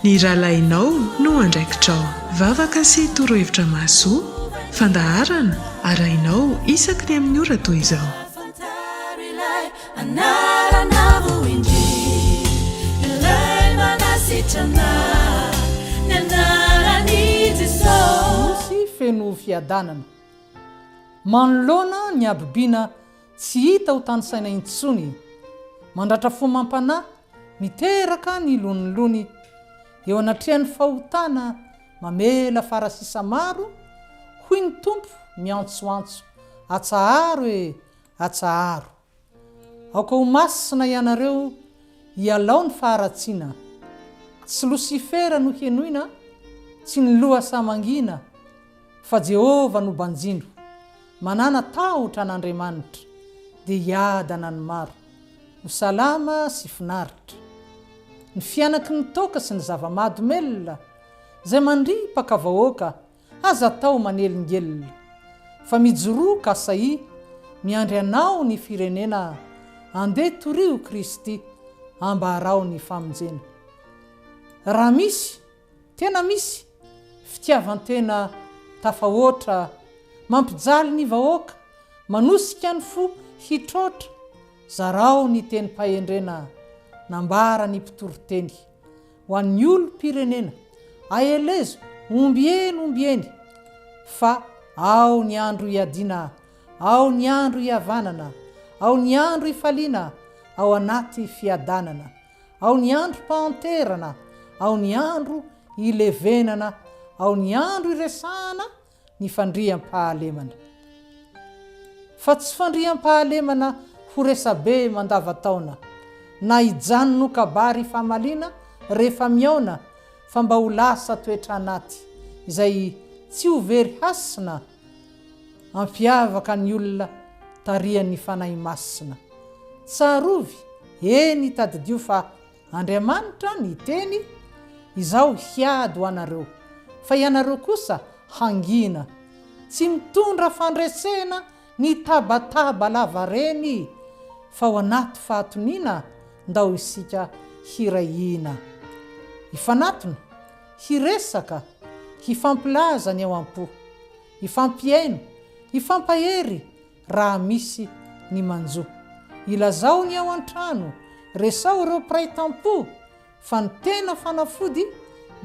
iralainao no andraikitrao vavaka sy torohevitra mahasoa fandaharana arainao isaky ny amin'ny ora toy izao. Nosy feno fiadanana manoloana ny abibiana tsy hita ho tany saina intsony, mandratra fo mampanahy miteraka ny lonolony eo anatrehan'ny fahotana mamela farasisa maro hoy ny tompo miantsoantso atsaharo e atsaharo. Aoka ho masina ianareo hialao ny faharatsiana, tsy Losifera no henoina, tsy ny loha samangina, fa Jehova no banjino manana tahotra an'Andriamanitra dia hiadana ny maro ho salama sy finaritra. Ny fianaky ny toka sy ny zava-mahadomelona izay mandripaka vahoaka aza atao manelingelona, fa mijoroka asai miandry anao ny firenena andeha torio Kristy ambarao ny famonjena. Raha misy, tena misy fitiavantena tafahoatra mampijaly ny vahoaka manosika ny fo hitrotra, zarao ny teny pahendrena nambara ny mpitoroteny ho an'ny olo-pirenena aelezo ombieny fa ao ny andro hiadina, ao ny andro hiavanana, ao ny andro hifaliana, ao anaty fiadanana, ao ny andro pahanterana, ao ny andro hilevenana, ao ny andro hiresahana ny fandriam-pahalemana. Fa tsy fandriam-pahalemana ho resabe mandavataona, na hijanona kabary famaliana rehefa miaona, fa mba ho lasa toetra anaty izay tsy ho very hasina ampiavaka ny olona tarian'ny fanahy masina. Tsarovy eny tadidio fa Andriamanitra ny teny izao hiady ho anareo, fa ianareo kosa hangina, tsy mitondra fandresena ny tabataba lava reny, fa ho anaty fahatoniana ndao isika hirahina. Hifanatona, hiresaka, hifampilaza ny ao am-po, hifampiaino, hifampahery raha misy ny manjo. Ilazao ny ao an-trano, resao ireo mpiray tampo, fa ny tena fanafody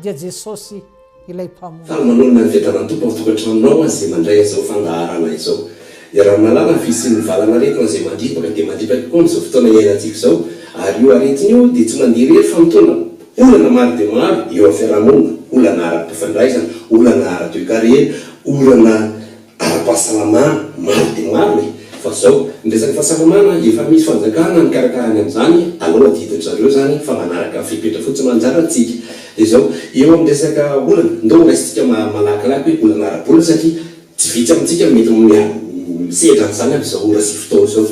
dia Jesosy ilay mpamono. Fa manolana ny fiadanany tompo ao tokantranonao izay mandray izao fandaharana izao. Dia raha manalana fisian'ny valana aretina izay mandripaka dia mandripaka koa amin'izao fotoana iainantsika izao. Ary io aretina io dia tsy mandeha irery fa mitondra olana maro dia maro eo amin'ny fiarahamonina, olana ara-pifandraisana, olana ara-toekarena, olana ara-pahasalamana maro dia maro e. Fa zao ny resaka fahasalamana efa misy fanjakana nikarakarany amin'izany aloha didin'zareo zany fa manaraka fipetra fotsiny manjarantsika. Dia zao eo amin'ny resaka olana ndao raisitsika malakilaky hoe olana ara-bola satria tsy vitsy amintsika mety misehatra an'izany amin'izao ora sy fotoana zao.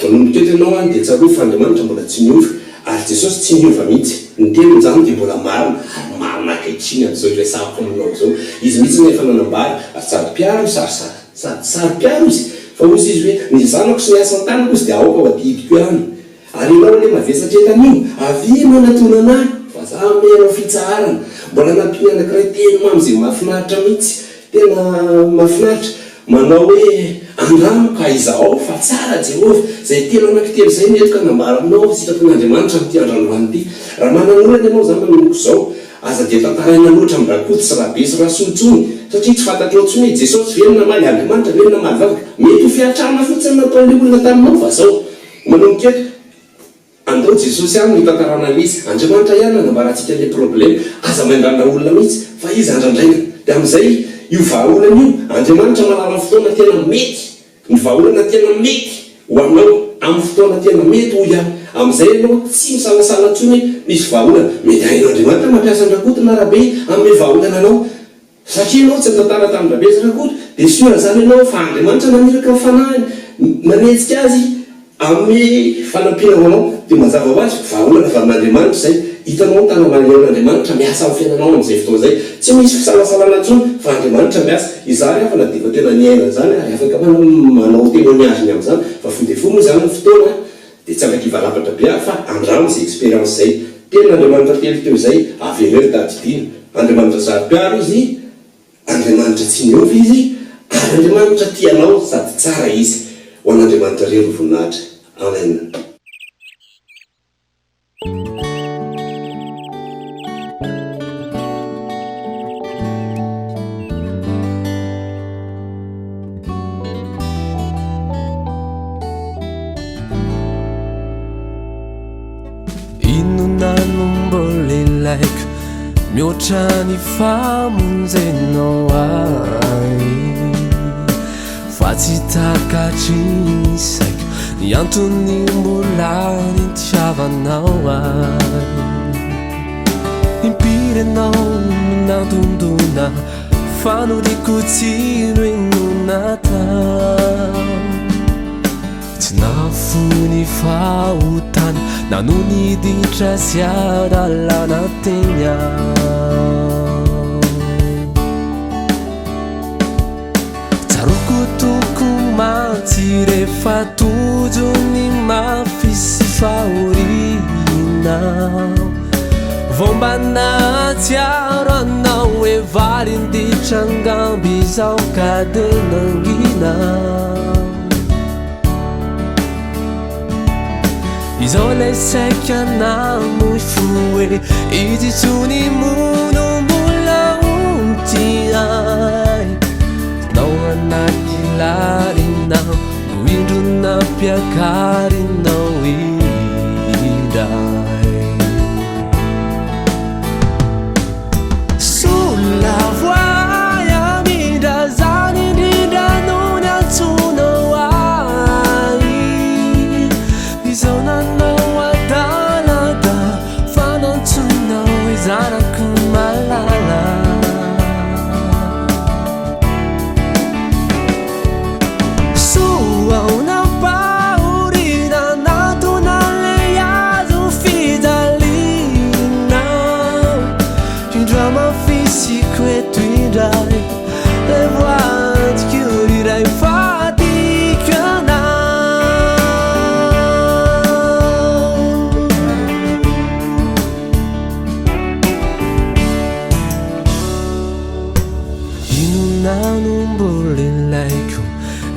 Manomboka eto ianao dia tsarofa Andriamanitra mbola tsy niova, ary Jesosy tsy niova mihitsy. Ny teniny zany dia mbola marina ary marina ankehitriny amin'izao resahako aminao zao. Izy mihitsy nefa nanambary ary sady mpiaro sady mpiaro izy. Fa ozy izy hoe ny zanako sy ny asa an-tanako izy dia aoka ho adidiko ihany. Ary ianao le mavesatra etan'io avino anatona anahy fa za menao fitsaharana, mbola nampiany anankiray teny mamy izay mahafinaritra mihitsy, tena mahafinaritra manao hoe andramoko izaho fa tsara Jehova izay telo anankitelo izay metoka nambara aminao sitrapon'Andriamanitra amin'ity androany ity. Raha manan'olana ianao zany manomboka izao aza dia tantaraina loatra amin'ny rakoto sy rahabe sy raha sontsony satria tsy fantatrao ntsony hoe Jesosy velona maly Andriamanitra velona maly vavaka mety ho fiatrana fotsiny nataon'le olona taminao. Fa zao manomboka eto andao Jesosy any mitantarana izy Andriamanitra ihany nanambarantsika le problème aza mandrana olona mihitsy fa izy andrandraina. Dia amin'izay io vahaolana io Andriamanitra manana fotoana tena mety, ny vahaolana tena mety ho anao amin'ny fotoana tena mety ho ihany. Amin'izay ianao tsy misalasala ntsony hoe misy vahaolana mety hain'Andriamanitra mampiasa andrakoto na rahabe amin'ny vahaolana anao, satria ianao tsy mitantara tamin'ny rahabe sy rakoto dia siora zany ianao fa Andriamanitra naniraka ny fanahiny manetsika azy amin'ny fanampiana ho anao. Dia mazava ho azy vahaolana avy amin'Andriamanitra izay hitanao tana manen'Andriamanitra miasa amin'ny fiainanao amin'izay fotoana izay. Tsy misy fisalasalana ntsony fa Andriamanitra miasa. Izany afa na dia tena niaina zany ary afaka manao témoignage amin'izany fa fo dia fo moa zany ny fotoana dia tsy afaka hivalapatra be fa andramo izay expérience izay tenaandriamanitra telo teo izay avelely tadidiana andriamanitra zary-piaro izy andriamanitra tsy miovy izy ary andriamanitra tianao sady tsara izy ho an'andriamanitra rery voninahitra amen. Mihoatra ny famonjenao ay fa tsy takatry ny saiko ny antony mbola nitiavanao ay impirenao nantondona fanodiko tsino eno natao tsy nafony fahotana nano niditra sy adalana tegna tsaroko toko mantsy rehefa tojo ny mafisy fahorinao vombana tsiaro anao hoe valinditra angamby izao ka de nanginao izao lay saika namoy foe izy tsony mono mbola onty ay nao anaty larinao no indro nampiakarinao indray sola voay amindra zany indrindra no ny antsonao ay izao nanao adalada fanantsonao izanako malala soao napaorina natona le azo fidalinao indra mafisiko eto indray le voantiko iray fadiko anao inonano mbola ilaiko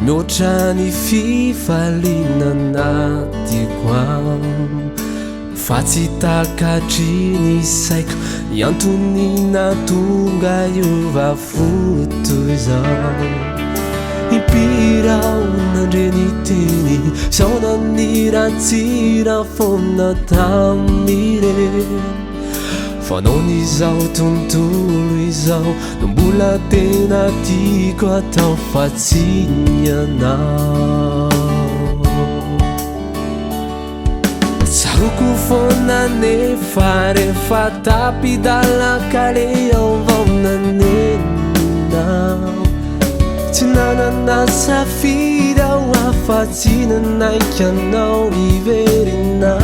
mihoatra ny fifaliana natiko ao fa tsy takatry ny saiko ny antony natonga iova foto izao impirao nandreny teny sao naniratsira fomna tamire fanao n'izao tontolo izao no mbola tena tiako atao fatsinianao tsaroko foana nefa rehefa tapidalakale ao vaonanenao tsy nanana safidy ao afa-tsy nanaiky anao iverinao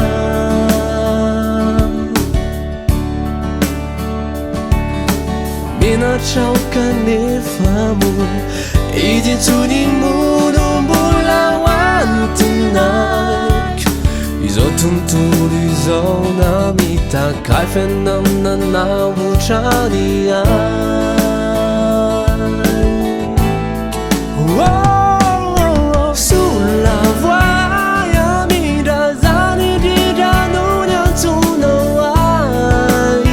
menatraoka nefa mo izy ntsony mono mbola hoantinaiky izao tontolo izao na mitakafy anamnanaotrany sola voay amindra zany indrindra no ny antsonao ay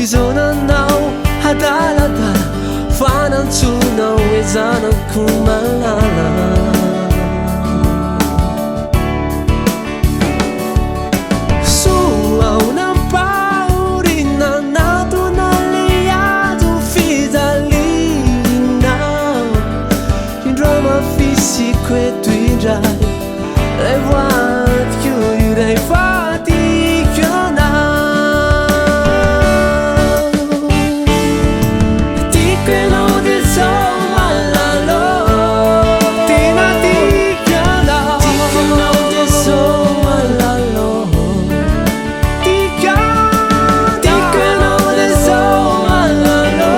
izao nanao adalada fanantsonao hoe zanako malala soao nampaorina natona le azo fidalinao indra mafisiko eto indray le voantiko iray fadiko anao tiako ianao de zao malalo tena tiako anao tiako ianao de zao malalo tiako ianao de zao malalo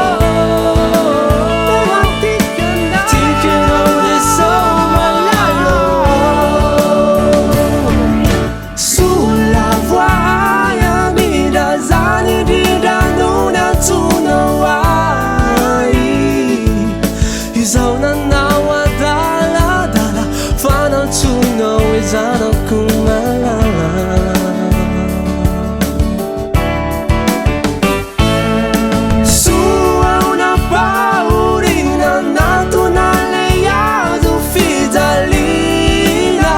tiako ianao de zao malalo matsonao hoe zanako malala soaona paorina natona le azo fijaliana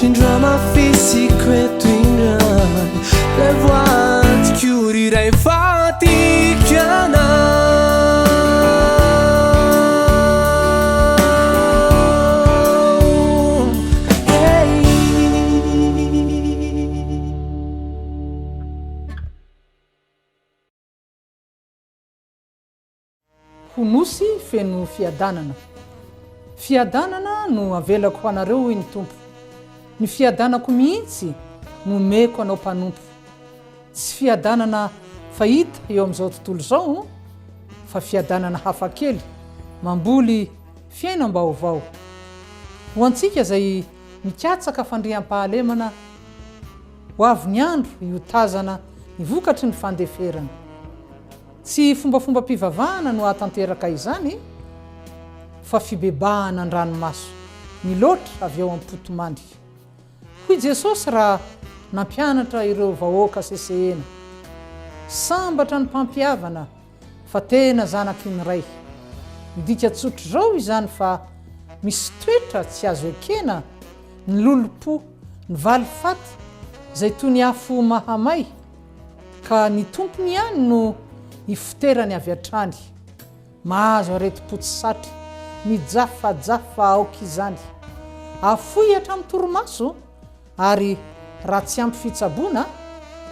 indrama fisiko eto indray le voatiko riray fatikana honosy feno fiadanana fiadanana no avelako ho anareo hoy ny tompo ny fiadanako mihitsy no meko anao mpanompo tsy fiadanana fahita eo amin'izao tontolo izao fa fiadanana hafakely mamboly fiainam-baovao ho antsika izay mikatsaka fandriam-pahalemana ho avy ny andro hiotazana nivokatry ny fandeferana tsy fombafomba-pivavahana no atanteraka izany fa fibebahana an-dranomaso miloatra avy eo am-potomandy hoy Jesosy raha nampianatra ireo vahoaka sesehena sambatra ny mpampiavana fa tena zanaky ny ray midika tsotro zao izany fa misy toetra tsy azo ekena ny lolo-po ny valifaty izay toy ny afo mahamay ka ny tompony ihany no ifiterany avy atrany mahazo areti-potsy satry mijafajafa aoka izany afoy hatramin'ny torimaso ary raha tsy ampy fitsaboana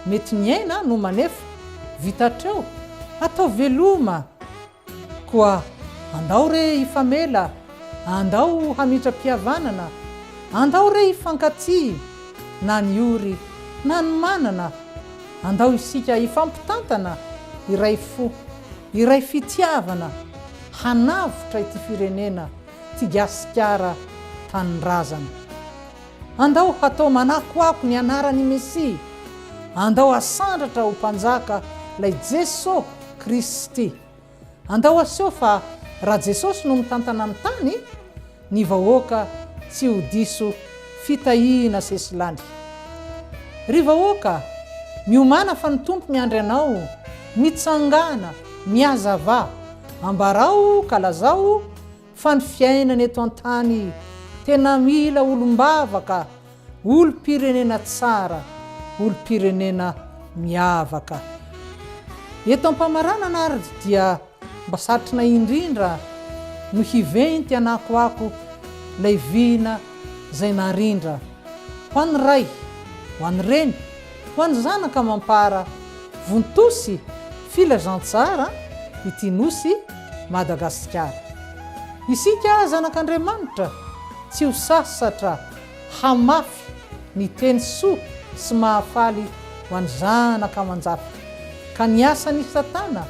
mety ny aina no manefa vitatreo atao veloma koa andao re hifamela andao hamitra-pihavanana andao re hifankaty na ny ory na ny manana andao isika hifampitantana iray fo iray fitiavana hanavotra ity firenena ty gasikara tanindrazana andao hatao manakoako ny anarany Mesia andao asandratra ho mpanjaka lay Jesosy Kristy andao aseho fa raha Jesosy no mitantana amin'ny tany ny vahoaka tsy ho diso fitahiana sesilany ry vahoaka miomana fa ny tompo miandry anao mitsangana miazava ambarao kalazao fa ny fiainana eto an-tany tena mila olombavaka olo-pirenena tsara olo-pirenena miavaka eto am-pamaranana ary dia mba satrina indrindra no hiventy anakoako lay vina zay narindra ho an'ny ray ho an'ny reny ho an'ny zanaka mampara vontosy filazantsara ity nosy Madagasikara isika zanak'Andriamanitra tsy ho sasatra hamafy ny teny soa sy mahafaly ho an'ny zanaka manjafy ka ny asany Satana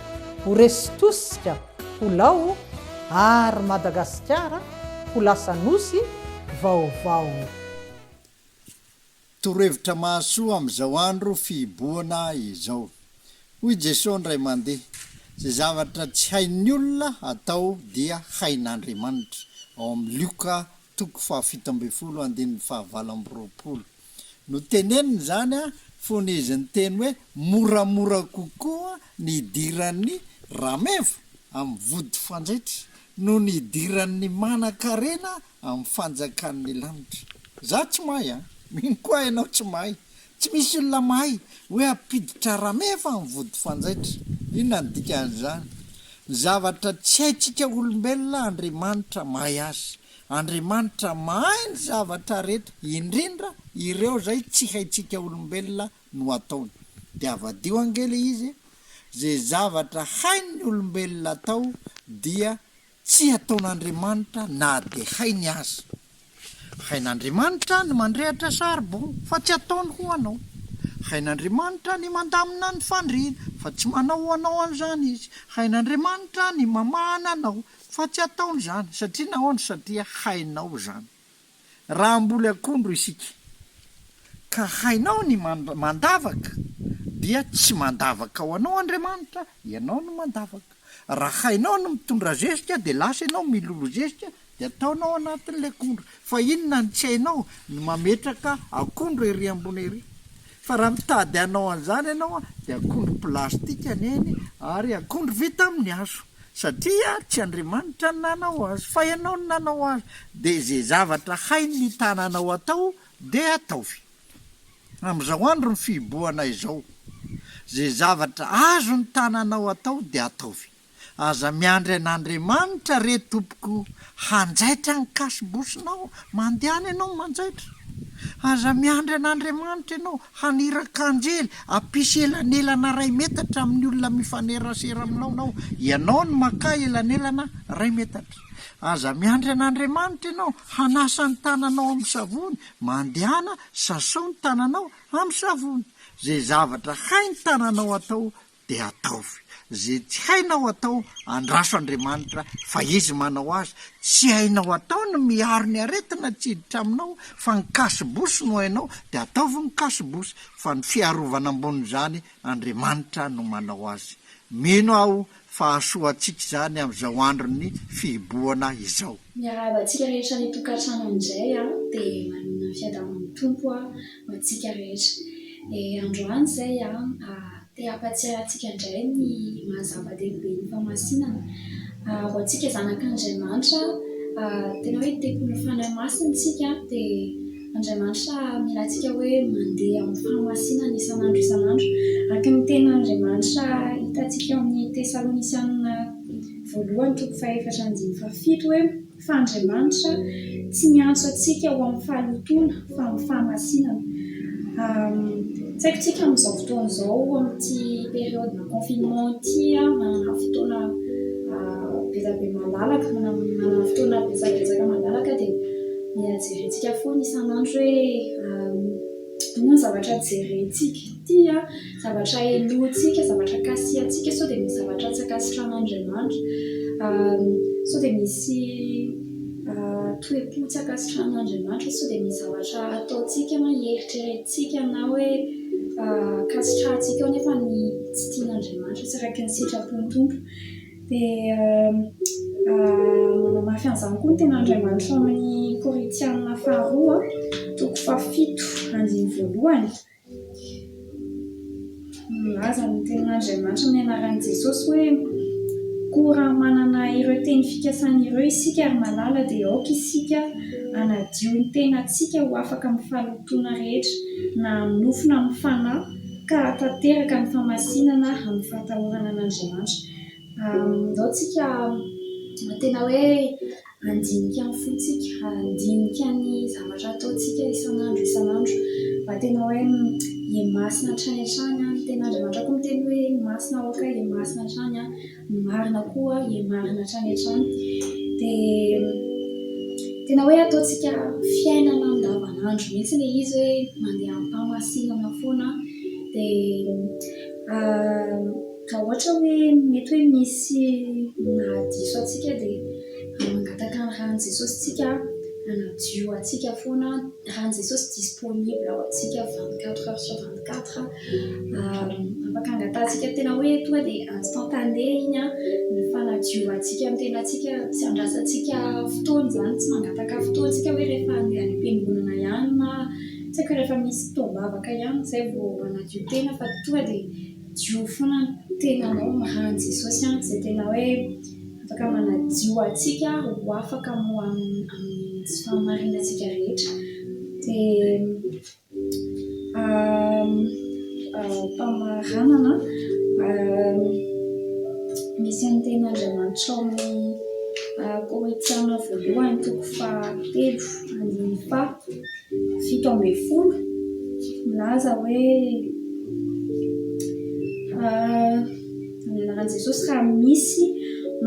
ho resy tosika ho lao ary Madagasikara ho lasa nosy vaovao torohevitra mahasoa amin'izao andro fiboana izao hoy Jesosy ndray mandeha zay zavatra tsy hain'ny olona atao dia hain'Andriamanitra ao amin'ny Luka 7:20 no teneniny zany fony izy ny teny hoe moramora kokoa ny idiran'ny rameva amin'ny vody fanjaitra no ny idiran'ny manan-karena amin'ny fanjakan'ny lanitra za tsy mahay mino koa ianao tsy mahay tsy misy olona mahay hoe apiditra rameva amin'ny vody fanjaitra inona ny dikan'izany ny zavatra tsy haitsika olombelona Andriamanitra mahay azy Andriamanitra mahay ny zavatra rehetra indrindra ireo zay tsy haitsika olombelona no ataony dia avadio angely izy zay zavatra hain'ny olombelona atao dia tsy ataon'Andriamanitra na de hainy azy hain'Andriamanitra ny mandrehatra saribon fa tsy ataony ho anao hain'Andriamanitra ny mandamina ny fandriana fa tsy manao anao an'izany izy hain'Andriamanitra ny mamahana anao fa tsy ataony zany satria nahoana satria hainao zany raha mboly akondro isika ka hainao ny mandavaka dia tsy mandavaka ho anao Andriamanitra ianao no mandavaka raha hainao no mitondra zesika de lasa ianao milolo zesika de ataonao anatin'la akondro fa inona ny tsy hainao ny mametraka akondro ery ambony ery fa raha mitady anao an'izany ianao a de akondro plastika neny ary akondro vita amin'ny hazo satria tsy Andriamanitra ny nanao azy fa ianao ny nanao azy de zay zavatra hainy ny tananao atao de ataovy am'izao andro ny fiboana izao zay zavatra azo ny tananao atao de ataovy aza miandry an'Andriamanitra re tompoko hanjaitra ny kasibosinao mandehana ianao manjaitra aza miandry an'Andriamanitra ianao haniraka anjely ampisy elanelana ray metatra amin'ny olona mifanerasera aminao ianao ny maka elanelana ray metatra aza miandry an'Andriamanitra ianao hanasa ny tananao amin'ny savony mandehana sasao ny tananao amin'ny savony zay zavatra hay ny tananao atao de ataovy zay tsy hainao atao andraso Andriamanitra fa izy manao azy tsy hainao atao no miaro ny aretina tsiditra aminao fa ny kasibosy no hainao de ataovy ny kasibosy fa ny fiarovana ambonin'izany Andriamanitra no manao azy mino aho fahasoantsika zany amin'izao androny fiboana izao miarabantsika rehetra ny tokantrano amin'izay a de manana fiadaman'ny tompo a mantsika rehetra androany zay a te hampatsiarantsika indray ny mahazava-dehibe ny famasinana ho antsika zanak'Andriamanitra tena hoe tekony fanahy masina tsika de Andriamanitra milantsika hoe mandeha amin'ny famasinana isan'andro isan'andro araka ny ten'Andriamanitra hitantsika amin'ny Tesalonisiana 1:4-7 hoe fa Andriamanitra tsy miantso atsika ho amin'ny fahalotona fa amin'ny famasinana tsaikotsika amin'izao fotoana izao amin'ity période na confinement ity manana fotoana bezabe malalaka manana fotoana bezabezaka malalaka dia mijerentsika foana isan'andro hoe inona zavatra jerentsika ity zavatra elohantsika zavatra kasihantsika sao dia misy zavatra tsy akasitran'Andriamanitra sao dia misy toe-po tsy akasitran'Andriamanitra sao dia misy zavatra ataontsika na heritreretintsika na hoe kasitrantsika ao nefa ny tsy tian'Andriamanitra tsy raiky ny sitrapony tompo dia manao mafy an'izany koa ny ten'Andriamanitra amin'ny Korintiana 2:7-8 milaza ny ten'Andriamanitra amin'ny anaran'i Jesosy hoe koa raha manana ireo teny fikasana ireo isika ary malala dia aoka isika anadio ny tenantsika ho afaka amin'ny fahalotona rehetra na amin'ny nofo na amin'ny fanahy ka tanteraka ny famasinana amin'ny fahatahorana an'Andriamanitra izao tsika tena hoe andinika ny fontsika andinika ny zavatra ataontsika isan'andro mba tena hoe masina hatrany hatrany ny ten'Andriamanitra koa miteny hoe masina aoka masina hatrany ny marina koa marina hatrany hatrany dia tena hoe ataontsika fiainana andavanandro mihitsy ilay izy hoe mandeha am-pamasinana foana dia raha ohatra hoe mety hoe misy nahadiso atsika dia mangataka ny ran'i Jesosy tsika anadio atsika foana ran'i Jesosy disponible ao atsika 24h/24 afaka angatantsika tena hoe tonga dia instantané iny ny fanadioantsika amin'ny tenantsika tsy andrasantsika fotoana zany tsy mangataka fotoana tsika hoe rehefa andeha any am-piangonana ihany na tsy haiko rehefa misy fotoam-bavaka ihany zay vao manadio tena fa tonga dia dio foana tenanao ran'i Jesosy zay tena hoe afaka manadio atsika ho afaka mo amin'ny tsy fahamarinantsika rehetra dia mpamaranana misy amin'ny ten'Andriamanitra ao amin'ny Korintiana 1:7-7 milaza hoe anaran'i Jesosy raha misy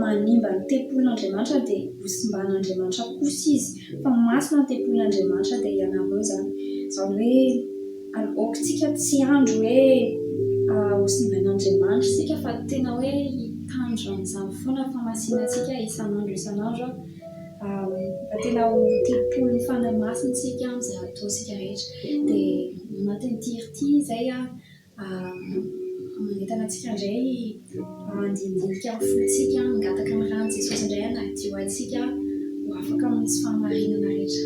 manimba ny tempolin'Andriamanitra dia hosimban'Andriamanitra kosa izy fa masina ny tempolin'Andriamanitra dia ianareo izany hoe aokantsika tsy andro hoe hosimban'Andriamanitra sika fa tena hoe hitandro amin'izany foana famasinantsika isan'andro mba tena ho tempoly ny fanahy masina tsika amin'izay ataontsika rehetra dia anatin'ity ity izay manentana antsika indray andindinika ny fontsika angataka ny ran'i Jesosy indray anadio antsika ho afaka misy fahamarinana rehetra.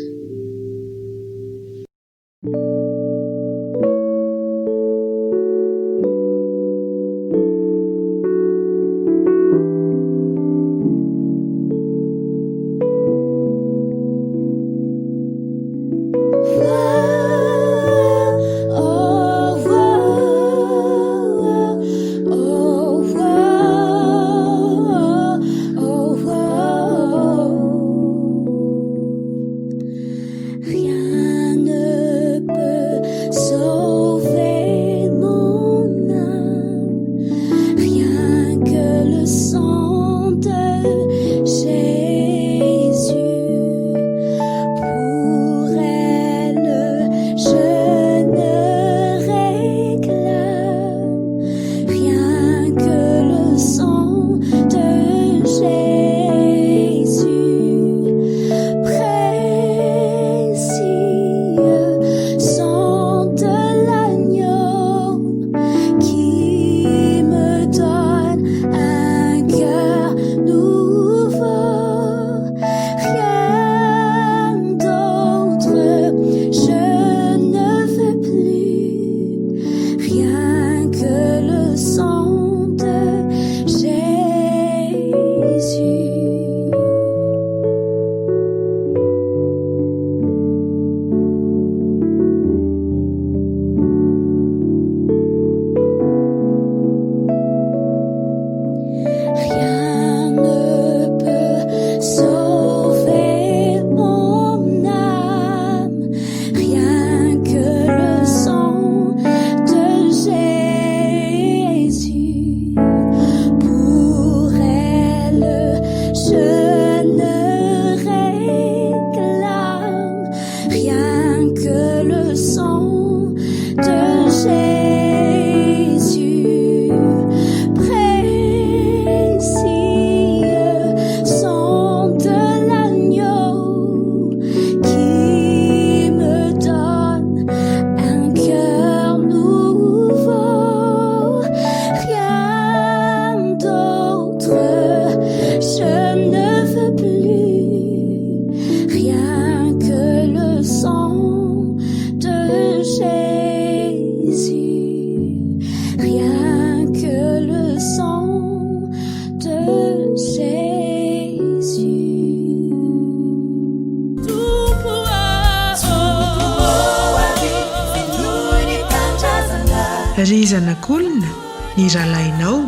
Rizanakolona ny rahalainao,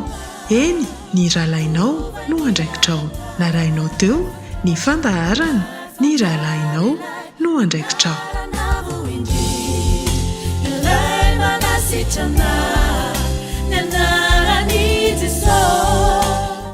eny ny rahalainao no andraikitrao. Narainao teo ny fandaharana ny rahalainao no andraikitrao.